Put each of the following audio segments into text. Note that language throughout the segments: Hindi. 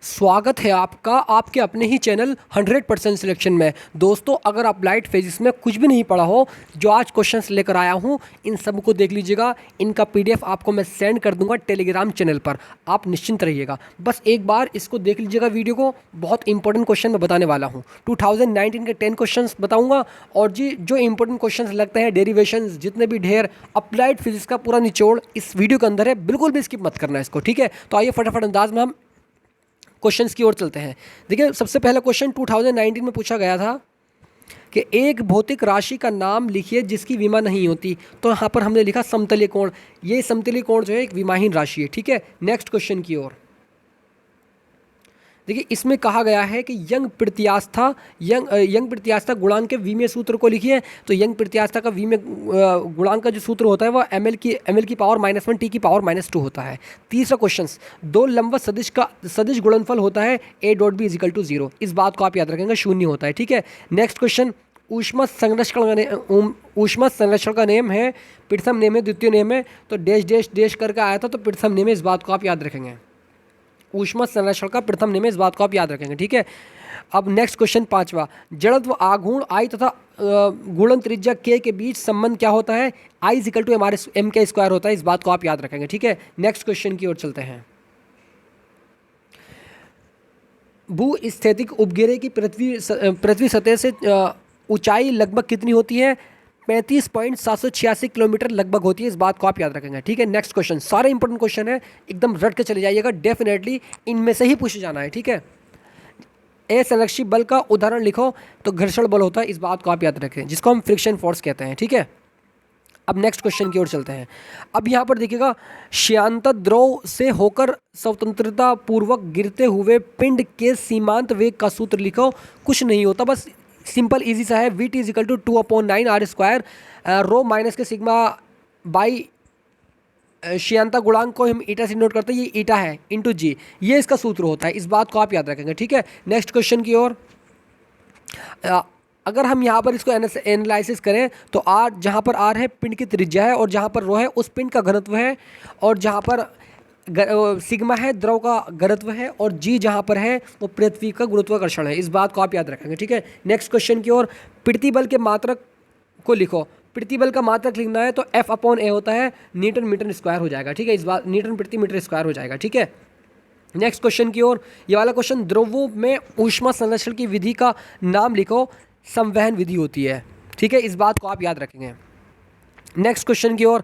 स्वागत है आपका आपके अपने ही चैनल 100% सिलेक्शन में। दोस्तों, अगर आप लाइट फिजिक्स में कुछ भी नहीं पढ़ा हो, जो आज क्वेश्चंस लेकर आया हूं, इन सब को देख लीजिएगा। इनका पीडीएफ आपको मैं सेंड कर दूंगा टेलीग्राम चैनल पर। आप निश्चिंत रहिएगा, बस एक बार इसको देख लीजिएगा वीडियो को। बहुत इंपॉर्टेंट क्वेश्चन मैं बताने वाला हूँ। 2019 के 10 क्वेश्चन बताऊँगा, और जी जो इंपॉर्टेंट क्वेश्चन लगते हैं, डेरिवेशन जितने भी ढेर, अप्लाइड फिजिक्स का पूरा निचोड़ इस वीडियो के अंदर है। बिल्कुल भी स्किप मत करना इसको, ठीक है। तो आइए फटाफट अंदाज में हम क्वेश्चंस की ओर चलते हैं। देखिए, सबसे पहला क्वेश्चन 2019 में पूछा गया था कि एक भौतिक राशि का नाम लिखिए जिसकी विमा नहीं होती। तो यहाँ पर हमने लिखा समतलीय कोण। ये समतलीय कोण जो है एक विमाहीन राशि है, ठीक है। नेक्स्ट क्वेश्चन की ओर देखिए, इसमें कहा गया है कि यंग प्रत्यास्था गुणांक के विमीय सूत्र को लिखिए। तो यंग प्रत्यास्था का विमीय गुणांक का जो सूत्र होता है वह ml की पावर -1 t की पावर -2 होता है। तीसरा क्वेश्चन, दो लंबवत सदिश का सदिश गुणनफल होता है a.b = 0। इस बात को आप याद रखेंगे, शून्य होता है, ठीक है। नेक्स्ट क्वेश्चन, ऊष्मा संरक्षण का नेम है, प्रथम नेम है, द्वितीय नेम है। तो डैश डैश डैश करके आया था, तो प्रथम नेम है, इस बात को आप याद रखेंगे। ऊष्मा संरक्षण का प्रथम नियम है, इस बात को आप याद रखेंगे, ठीक है। अब नेक्स्ट क्वेश्चन, पांचवा, जड़त्व आघूर्ण I तथा गुणन त्रिज्या K के बीच संबंध क्या होता है? I = m² होता है, इस बात को आप याद रखेंगे, ठीक है। नेक्स्ट क्वेश्चन की ओर चलते हैं। भू स्थैतिक उपग्रह की पृथ्वी सतह से ऊंचाई लगभग कितनी होती है? 35.786 किलोमीटर लगभग होती है, इस बात को आप याद रखेंगे, ठीक है। नेक्स्ट क्वेश्चन, सारे इंपॉर्टेंट क्वेश्चन है, एकदम रट के चले जाइएगा, डेफिनेटली इनमें से ही पूछे जाना है, ठीक है। असंरक्षित बल का उदाहरण लिखो। तो घर्षण बल होता है, इस बात को आप याद रखें, जिसको हम फ्रिक्शन फोर्स कहते हैं, ठीक है। अब नेक्स्ट क्वेश्चन की ओर चलते हैं। अब यहाँ पर देखिएगा, श्यानता द्रव से होकर स्वतंत्रता पूर्वक गिरते हुए पिंड के सीमांत वेग का सूत्र लिखो। कुछ नहीं होता, बस सिंपल इजी सा है। Vt = 2/9 r²। रो माइनस के सिग्मा बाई श्यानता गुणांक को हम ईटा से नोट करते हैं, ये ईटा है इंटू जी, ये इसका सूत्र होता है, इस बात को आप याद रखेंगे, ठीक है। नेक्स्ट क्वेश्चन की ओर, अगर हम यहाँ पर इसको एनालिसिस करें तो आर, जहाँ पर आर है पिंड की त्रिज्या है, और जहाँ पर रो है उस पिंड का घनत्व है, और जहाँ पर सिग्मा है द्रव का घनत्व है, और जी जहाँ पर है वो पृथ्वी का गुरुत्वाकर्षण है, इस बात को आप याद रखेंगे, ठीक है। नेक्स्ट क्वेश्चन की ओर, प्रतिबल के मात्रक को लिखो। प्रतिबल का मात्रक लिखना है तो F/A होता है, न्यूटन मीटर स्क्वायर हो जाएगा, ठीक है। इस बात न्यूटन प्रति मीटर स्क्वायर हो जाएगा, ठीक है। नेक्स्ट क्वेश्चन की ओर, ये वाला क्वेश्चन, द्रवों में ऊष्मा संरक्षण की विधि का नाम लिखो। संवहन विधि होती है, ठीक है, इस बात को आप याद रखेंगे। नेक्स्ट क्वेश्चन की ओर,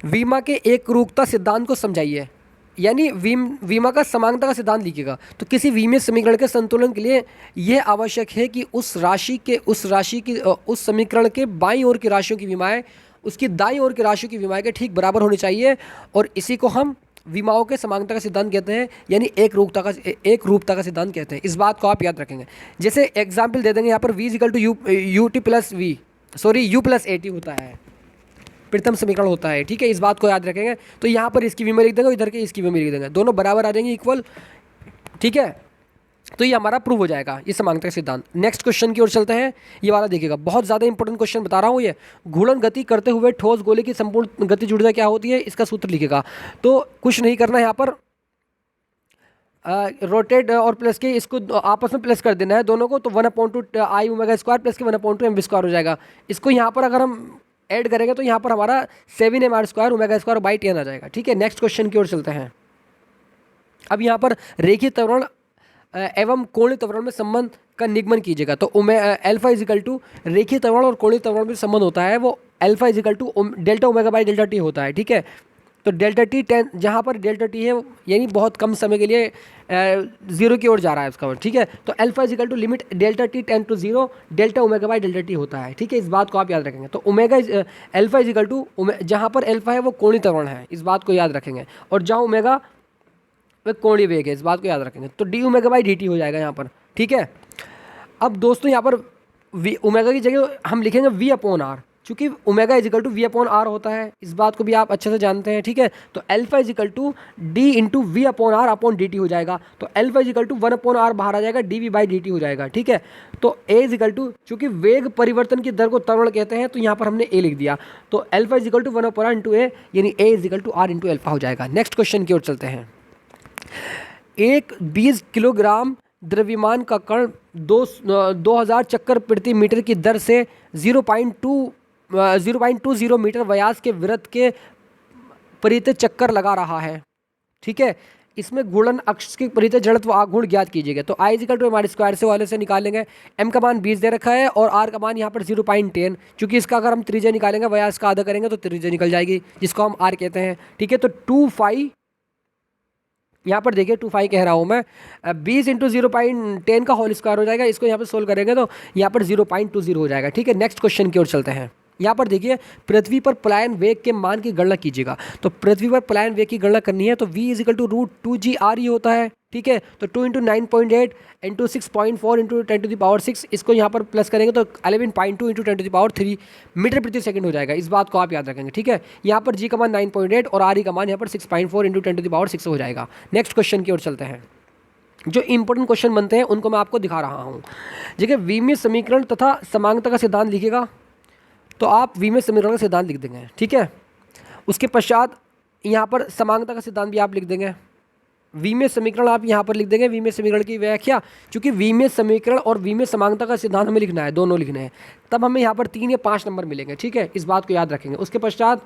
वीमा के एकरूपता सिद्धांत को समझाइए, यानी वीमा का समानता का सिद्धांत लिखिएगा। तो किसी विमीय समीकरण के संतुलन के लिए यह आवश्यक है कि उस समीकरण के बाईं ओर की राशियों की विमाएं उसकी दाईं ओर की राशियों की विमाएं के ठीक बराबर होनी चाहिए, और इसी को हम विमाओं के समानता का सिद्धांत कहते हैं, यानी एक रूपता का सिद्धांत कहते हैं, इस बात को आप याद रखेंगे। जैसे एग्जाम्पल दे देंगे, यहाँ पर V = U + AT होता है, प्रथम समीकरण होता है, ठीक है, इस बात को याद रखेंगे। तो यहाँ पर इसकी विमा लिख देंगे, इधर के इसकी विमा लिख देंगे, दोनों बराबर आ जाएंगे, इक्वल, ठीक है। तो ये हमारा प्रूव हो जाएगा, ये समानता का सिद्धांत। नेक्स्ट क्वेश्चन की ओर चलते हैं। ये वाला देखिएगा, बहुत ज़्यादा इंपॉर्टेंट क्वेश्चन बता रहा हूँ ये। घूर्णन गति करते हुए ठोस गोले की संपूर्ण गतिज ऊर्जा क्या होती है, इसका सूत्र लिखेगा। तो कुछ नहीं करना है, यहाँ पर रोटेट और प्लस के इसको आपस में प्लस कर देना है दोनों को, तो 1/2 I ω² प्लस के 1/2 mv² हो जाएगा। इसको यहाँ पर अगर हम ऐड करेंगे तो यहाँ पर हमारा 7mr² ω² आ जाएगा, ठीक है। नेक्स्ट क्वेश्चन की ओर चलते हैं। अब यहाँ पर रेखीय त्वरण एवं कोणीय त्वरण में संबंध का निगमन कीजिएगा। तो α रेखीय त्वरण और कोणीय त्वरण में संबंध होता है, वो α Δω/ΔT होता है, ठीक है। तो ΔT 10, जहाँ पर ΔT है यानी बहुत कम समय के लिए 0 की ओर जा रहा है उसका, ठीक है। तो α = लिमिट ΔT → 0 Δω/ΔT होता है, ठीक है, इस बात को आप याद रखेंगे। तो α जहाँ पर अल्फा है वो कोणीय त्वरण है, इस बात को याद रखेंगे, और जहाँ ओमेगा वह कोणीय वेग है, इस बात को याद रखेंगे। तो dω/dt हो जाएगा यहाँ पर, ठीक है। अब दोस्तों यहाँ पर ओमेगा की जगह हम लिखेंगे V/R, चूँकि ओमेगा = V/R होता है, इस बात को भी आप अच्छे से जानते हैं, ठीक है। तो α = d × V/R/dt हो जाएगा। तो α = 1/R बाहर आ जाएगा, dV/dt हो जाएगा, ठीक है। तो A = चूँकि वेग परिवर्तन की दर को त्वरण कहते हैं, तो यहाँ पर हमने A लिख दिया। तो α = 1/R × A, यानी A = R × α हो जाएगा। नेक्स्ट क्वेश्चन की ओर चलते हैं। एक 20 किलोग्राम द्रव्यमान का कण 2000 चक्कर प्रति मीटर की दर से 0.20 मीटर व्यास के वृत्त के परितः चक्कर लगा रहा है। ठीक है, इसमें घूर्णन अक्ष के परितः जड़त्व आघूर्ण ज्ञात कीजिएगा। तो I equal to M R square से वाले से निकालेंगे। एम का मान 20 दे रखा है और आर का मान यहाँ पर 0.10, क्योंकि इसका अगर हम त्रिज्या निकालेंगे व्यास का आधा करेंगे तो त्रिज्या निकल जाएगी, जिसको हम आर कहते हैं। ठीक है, तो 2 यहाँ पर देखिए 2 कह रहा हूँ मैं, 20 इंटू 0.10 का होल स्क्वायर हो जाएगा। इसको यहाँ पर सोल्व करेंगे तो यहाँ पर 0.20 हो जाएगा। ठीक है, नेक्स्ट क्वेश्चन की ओर चलते हैं। यहाँ पर देखिए पृथ्वी पर पलायन वेग के मान की गणना कीजिएगा। तो पृथ्वी पर पलायन वेग की गणना करनी है तो v इजिकल टू √2g/r होता है। ठीक है, तो 2 इंटू 9.8 इंटू 6.4 इंटू 10⁻⁶, इसको यहाँ पर प्लस करेंगे तो 11.2 इंटू 10⁻³ मीटर प्रति सेकंड हो जाएगा। इस बात को आप याद रखेंगे। ठीक है, यहाँ पर g का मान 9.8 और r का मान यहाँ पर 6.4 इंटू 10⁻⁶ हो जाएगा। नेक्स्ट क्वेश्चन की ओर चलते हैं। जो इंपॉर्टेंट क्वेश्चन बनते हैं उनको मैं आपको दिखा रहा हूँ। देखिए विमीय समीकरण तथा समांगता का सिद्धांत लिखिएगा, तो आप विमीय समीकरण का सिद्धांत लिख देंगे। ठीक है, उसके पश्चात यहाँ पर समांगता का सिद्धांत भी आप लिख देंगे। विमीय समीकरण आप यहाँ पर लिख देंगे, विमीय समीकरण की व्याख्या, क्योंकि विमीय समीकरण और विमीय समांगता का सिद्धांत हमें लिखना है, दोनों लिखने हैं, तब हमें यहाँ पर 3 या 5 नंबर मिलेंगे। ठीक है, इस बात को याद रखेंगे। उसके पश्चात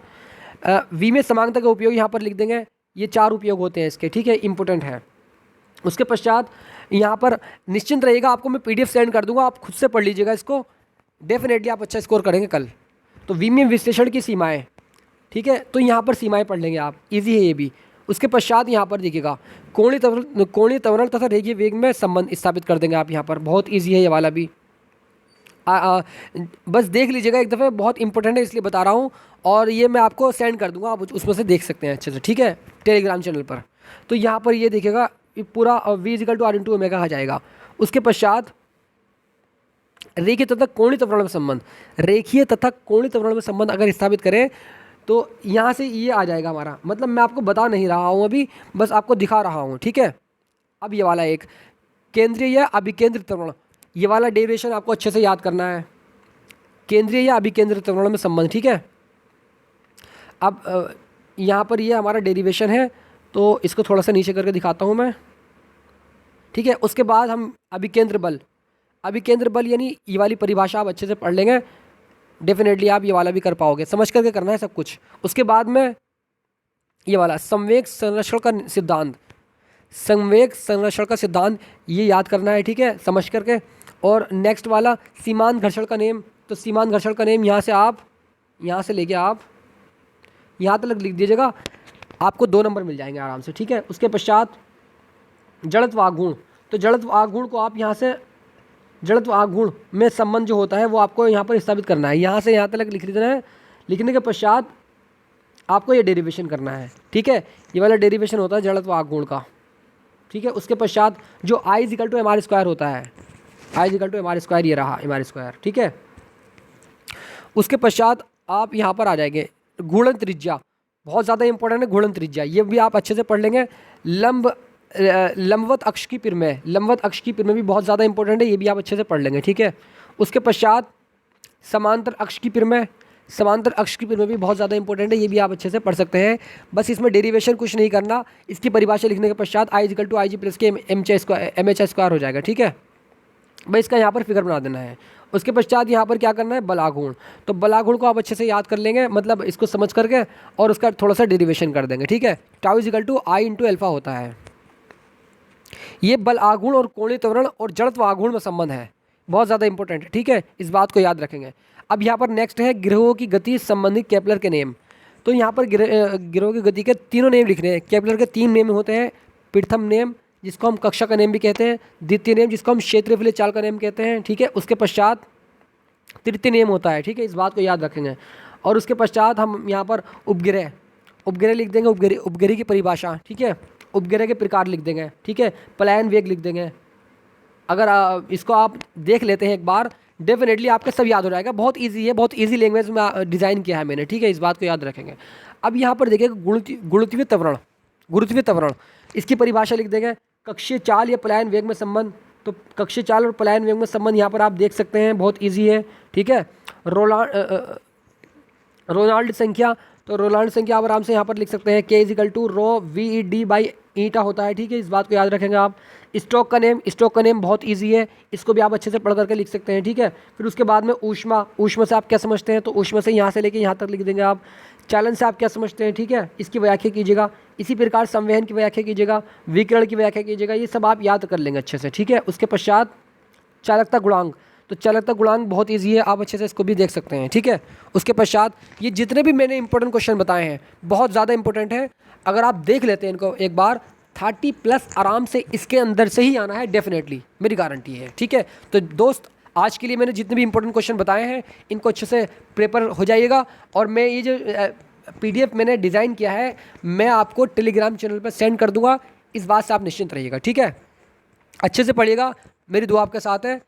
विमीय समांगता का उपयोग यहाँ पर लिख देंगे। ये 4 उपयोग होते हैं इसके। ठीक है, इंपॉर्टेंट है। उसके पश्चात यहाँ पर निश्चिंत रहिएगा, आपको मैं PDF सेंड कर दूंगा, आप खुद से पढ़ लीजिएगा इसको, डेफिनेटली आप अच्छा स्कोर करेंगे कल। तो विमीय विश्लेषण की सीमाएं, ठीक है, तो यहाँ पर सीमाएं पढ़ लेंगे आप, इजी है ये भी। उसके पश्चात यहाँ पर देखिएगा कोणीय त्वरण तथा रेखीय वेग में संबंध स्थापित कर देंगे आप यहाँ पर, बहुत ईजी है ये वाला भी। बस देख लीजिएगा एक दफ़े, बहुत इंपॉर्टेंट है इसलिए बता रहा हूँ, और ये मैं आपको सेंड कर दूंगा, आप उसमें से देख सकते हैं अच्छे से। ठीक है, टेलीग्राम चैनल पर। तो यहाँ पर ये देखिएगा पूरा v equal to r into omega आ जाएगा। उसके पश्चात रेखीय तथा कोणीय त्वरण में संबंध, रेखीय तथा कोणीय त्वरण में संबंध अगर स्थापित करें तो यहाँ से ये आ जाएगा हमारा, मतलब मैं आपको बता नहीं रहा हूँ अभी, बस आपको दिखा रहा हूँ। ठीक है, अब ये वाला एक केंद्रीय या अभिकेंद्रित त्वरण, ये वाला डेरिवेशन आपको अच्छे से याद करना है, केंद्रीय या अभिकेंद्रित त्वरण में संबंध। ठीक है, अब यहाँ पर ये हमारा डेरिवेशन है, तो इसको थोड़ा सा नीचे करके दिखाता हूँ मैं। ठीक है, उसके बाद हम अभिकेंद्र बल, अभिकेंद्र बल यानी ये वाली परिभाषा आप अच्छे से पढ़ लेंगे, डेफिनेटली आप ये वाला भी कर पाओगे, समझ करके करना है सब कुछ। उसके बाद में ये वाला संवेग संरक्षण का सिद्धांत, संवेग संरक्षण का सिद्धांत ये याद करना है। ठीक है, समझ करके। और नेक्स्ट वाला सीमांत घर्षण का नियम, तो सीमांत घर्षण का नियम यहाँ से आप, यहाँ से लेके आप यहाँ तक लिख दीजिएगा, आपको 2 नंबर मिल जाएंगे आराम से। ठीक है, उसके पश्चात जड़त्व आघूर्ण, तो जड़त्व आघूर्ण को आप यहाँ से, जड़त्व आघूर्ण में संबंध जो होता है वो आपको यहाँ पर स्थापित करना है, यहाँ से यहाँ तक लिख देना है। लिखने के पश्चात आपको ये डेरिवेशन करना है। ठीक है, ये वाला डेरिवेशन होता है जड़त्व आघूर्ण का। ठीक है, उसके पश्चात जो I इजिकल टू mr² होता है, I इजिकल टू mr², ये रहा mr²। ठीक है, उसके पश्चात आप यहाँ पर आ जाएंगे घूर्णन त्रिज्या, बहुत ज़्यादा इंपॉर्टेंट है घूर्णन त्रिज्या, ये भी आप अच्छे से पढ़ लेंगे। लंबवत अक्ष की पिरमेय, लंबवत अक्ष की पिरमेय भी बहुत ज़्यादा इंपॉर्टेंट है, ये भी आप अच्छे से पढ़ लेंगे। ठीक है, उसके पश्चात समांतर अक्ष की पिरमेय, समांतर अक्ष की पिरमेय भी बहुत ज़्यादा इंपॉर्टेंट है, ये भी आप अच्छे से पढ़ सकते हैं। बस इसमें डेरिवेशन कुछ नहीं करना, इसकी परिभाषा लिखने के पश्चात I equal to IG plus के MH² हो जाएगा। ठीक है, बस इसका यहाँ पर फिगर बना देना है। उसके पश्चात यहाँ पर क्या करना है, बलाघूर्ण, तो बलाघूर्ण को आप अच्छे से याद कर लेंगे, मतलब इसको समझ करके, और उसका थोड़ा सा डेरिवेशन कर देंगे। ठीक है, tau equal to I into alpha होता है। ये बल आघूर्ण और कोणीय त्वरण और जड़त्व आघूर्ण में संबंध है, बहुत ज़्यादा इंपॉर्टेंट है। ठीक है, इस बात को याद रखेंगे। अब यहाँ पर नेक्स्ट है ग्रहों की गति संबंधी केपलर के नियम, तो यहाँ पर ग्रहों की गति के तीनों नियम लिखने हैं। केपलर के 3 नियम होते हैं, प्रथम नियम जिसको हम कक्षा का नियम भी कहते हैं, द्वितीय नियम जिसको हम क्षेत्रफलीय चाल का नियम कहते हैं। ठीक है, उसके पश्चात तृतीय नियम होता है। ठीक है, इस बात को याद रखेंगे। और उसके पश्चात हम यहाँ पर उपग्रह, उपग्रह लिख देंगे, उपग्रह की परिभाषा। ठीक है, उपग्रह के प्रकार लिख देंगे। ठीक है, पलायन वेग लिख देंगे। अगर इसको आप देख लेते हैं एक बार, डेफिनेटली आपका सब याद हो जाएगा, बहुत इजी है, बहुत इजी लैंग्वेज में डिज़ाइन किया है मैंने। ठीक है, इस बात को याद रखेंगे। अब यहाँ पर देखिएगा गुरुत्वीय त्वरण, गुरुत्वीय त्वरण, इसकी परिभाषा लिख देंगे। कक्षीय चाल या पलायन वेग में संबंध, तो कक्षीय चाल और पलायन वेग में संबंध यहाँ पर आप देख सकते हैं, बहुत ईजी है। ठीक है, रोनाल्ड संख्या, तो रोनाल्ड संख्या आप आराम से यहाँ पर लिख सकते हैं, K equal to rho VED by eta होता है, ठीक है, इस बात को याद रखेंगे आप। स्टोक का नेम बहुत ईजी है, इसको भी आप अच्छे से पढ़ करके लिख सकते हैं, ठीक है। फिर उसके बाद में ऊष्मा, ऊष्मा से आप क्या समझते हैं, तो ऊष्मा से यहाँ से लेके यहाँ तक लिख देंगे आप। चालन से आप क्या समझते हैं, ठीक है, इसकी व्याख्या कीजिएगा। इसी प्रकार संवहन की व्याख्या कीजिएगा, विकिरण की व्याख्या कीजिएगा, ये सब आप याद कर लेंगे अच्छे से, ठीक है। उसके पश्चात चालकता गुणांक, तो चालकता गुणांक बहुत ईजी है, आप अच्छे से इसको भी देख सकते हैं, ठीक है। उसके पश्चात ये जितने भी मैंने इंपॉर्टेंट क्वेश्चन बताए हैं बहुत ज़्यादा इंपॉर्टेंट है, अगर आप देख लेते हैं इनको एक बार, 30+ आराम से इसके अंदर से ही आना है, डेफिनेटली मेरी गारंटी है, ठीक है। तो दोस्त, आज के लिए मैंने जितने भी इंपॉर्टेंट क्वेश्चन बताए हैं इनको अच्छे से प्रिपेयर हो जाइएगा। और मैं ये जो PDF मैंने डिज़ाइन किया है मैं आपको टेलीग्राम चैनल पर सेंड कर दूंगा, इस बात से आप निश्चिंत रहिएगा, ठीक है। अच्छे से पढ़िएगा, मेरी दुआ आपके साथ है,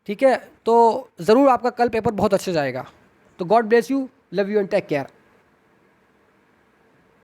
ठीक है। तो ज़रूर आपका कल पेपर बहुत अच्छे जाएगा। तो god bless you, love you and take care.